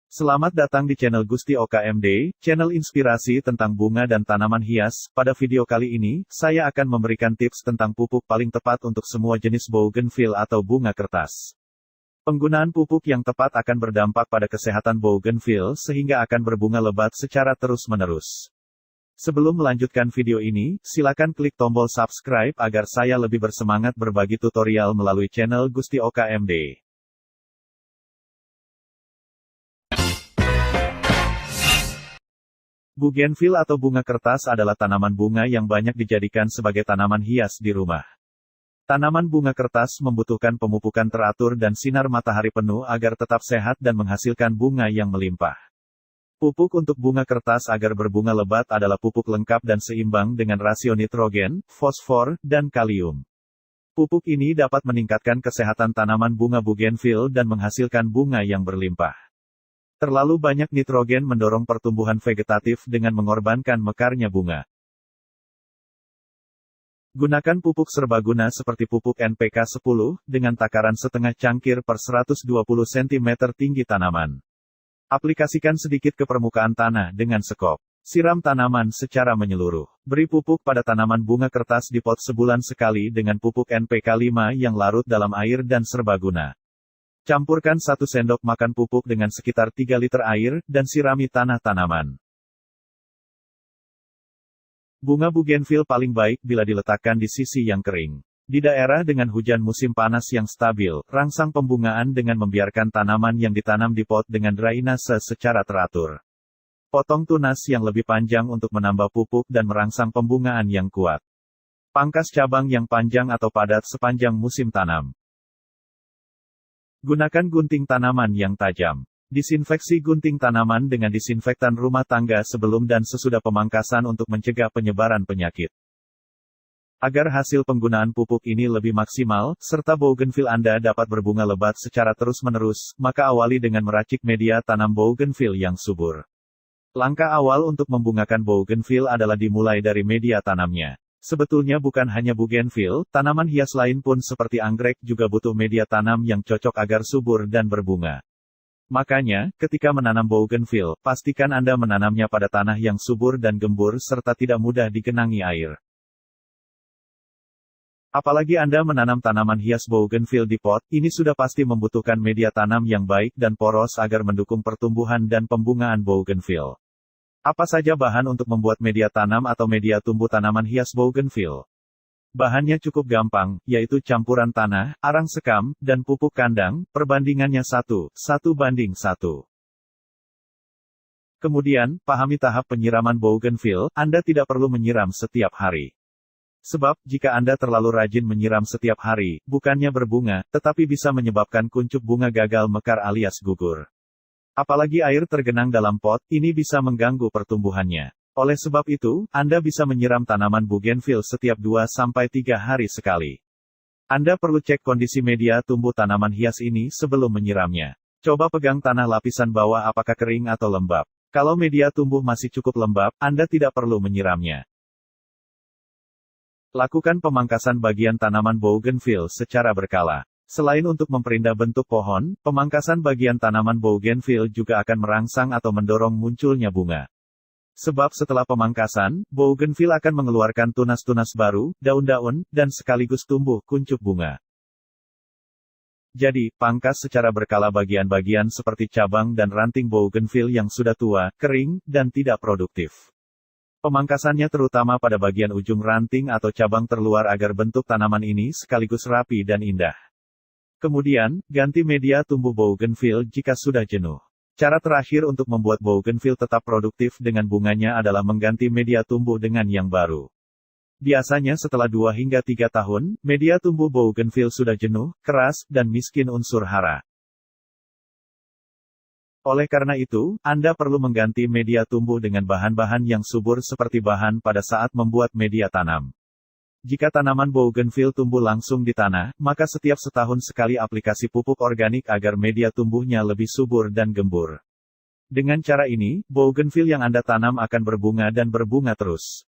Selamat datang di channel Gusti Oka MD, channel inspirasi tentang bunga dan tanaman hias. Pada video kali ini, saya akan memberikan tips tentang pupuk paling tepat untuk semua jenis bougainville atau bunga kertas. Penggunaan pupuk yang tepat akan berdampak pada kesehatan bougainville sehingga akan berbunga lebat secara terus-menerus. Sebelum melanjutkan video ini, silakan klik tombol subscribe agar saya lebih bersemangat berbagi tutorial melalui channel Gusti Oka MD. Bougainville atau bunga kertas adalah tanaman bunga yang banyak dijadikan sebagai tanaman hias di rumah. Tanaman bunga kertas membutuhkan pemupukan teratur dan sinar matahari penuh agar tetap sehat dan menghasilkan bunga yang melimpah. Pupuk untuk bunga kertas agar berbunga lebat adalah pupuk lengkap dan seimbang dengan rasio nitrogen, fosfor, dan kalium. Pupuk ini dapat meningkatkan kesehatan tanaman bunga bougainville dan menghasilkan bunga yang berlimpah. Terlalu banyak nitrogen mendorong pertumbuhan vegetatif dengan mengorbankan mekarnya bunga. Gunakan pupuk serbaguna seperti pupuk NPK 10, dengan takaran setengah cangkir per 120 cm tinggi tanaman. Aplikasikan sedikit ke permukaan tanah dengan sekop. Siram tanaman secara menyeluruh. Beri pupuk pada tanaman bunga kertas di pot sebulan sekali dengan pupuk NPK 5 yang larut dalam air dan serbaguna. Campurkan 1 sendok makan pupuk dengan sekitar 3 liter air, dan sirami tanah tanaman. Bunga bougainville paling baik bila diletakkan di sisi yang kering. Di daerah dengan hujan musim panas yang stabil, rangsang pembungaan dengan membiarkan tanaman yang ditanam di pot dengan drainase secara teratur. Potong tunas yang lebih panjang untuk menambah pupuk dan merangsang pembungaan yang kuat. Pangkas cabang yang panjang atau padat sepanjang musim tanam. Gunakan gunting tanaman yang tajam. Disinfeksi gunting tanaman dengan disinfektan rumah tangga sebelum dan sesudah pemangkasan untuk mencegah penyebaran penyakit. Agar hasil penggunaan pupuk ini lebih maksimal, serta bougainville Anda dapat berbunga lebat secara terus-menerus, maka awali dengan meracik media tanam bougainville yang subur. Langkah awal untuk membungakan bougainville adalah dimulai dari media tanamnya. Sebetulnya bukan hanya bougainville, tanaman hias lain pun seperti anggrek juga butuh media tanam yang cocok agar subur dan berbunga. Makanya, ketika menanam bougainville, pastikan Anda menanamnya pada tanah yang subur dan gembur serta tidak mudah digenangi air. Apalagi Anda menanam tanaman hias bougainville di pot, ini sudah pasti membutuhkan media tanam yang baik dan poros agar mendukung pertumbuhan dan pembungaan bougainville. Apa saja bahan untuk membuat media tanam atau media tumbuh tanaman hias bougainville? Bahannya cukup gampang, yaitu campuran tanah, arang sekam, dan pupuk kandang, perbandingannya 1:1. Kemudian, pahami tahap penyiraman bougainville, Anda tidak perlu menyiram setiap hari. Sebab, jika Anda terlalu rajin menyiram setiap hari, bukannya berbunga, tetapi bisa menyebabkan kuncup bunga gagal mekar alias gugur. Apalagi air tergenang dalam pot, ini bisa mengganggu pertumbuhannya. Oleh sebab itu, Anda bisa menyiram tanaman bougainville setiap 2-3 hari sekali. Anda perlu cek kondisi media tumbuh tanaman hias ini sebelum menyiramnya. Coba pegang tanah lapisan bawah apakah kering atau lembab. Kalau media tumbuh masih cukup lembab, Anda tidak perlu menyiramnya. Lakukan pemangkasan bagian tanaman bougainville secara berkala. Selain untuk memperindah bentuk pohon, pemangkasan bagian tanaman bougainville juga akan merangsang atau mendorong munculnya bunga. Sebab setelah pemangkasan, bougainville akan mengeluarkan tunas-tunas baru, daun-daun, dan sekaligus tumbuh kuncup bunga. Jadi, pangkas secara berkala bagian-bagian seperti cabang dan ranting bougainville yang sudah tua, kering, dan tidak produktif. Pemangkasannya terutama pada bagian ujung ranting atau cabang terluar agar bentuk tanaman ini sekaligus rapi dan indah. Kemudian, ganti media tumbuh bougainville jika sudah jenuh. Cara terakhir untuk membuat bougainville tetap produktif dengan bunganya adalah mengganti media tumbuh dengan yang baru. Biasanya setelah 2 hingga 3 tahun, media tumbuh bougainville sudah jenuh, keras, dan miskin unsur hara. Oleh karena itu, Anda perlu mengganti media tumbuh dengan bahan-bahan yang subur seperti bahan pada saat membuat media tanam. Jika tanaman bougainville tumbuh langsung di tanah, maka setiap setahun sekali aplikasi pupuk organik agar media tumbuhnya lebih subur dan gembur. Dengan cara ini, bougainville yang Anda tanam akan berbunga dan berbunga terus.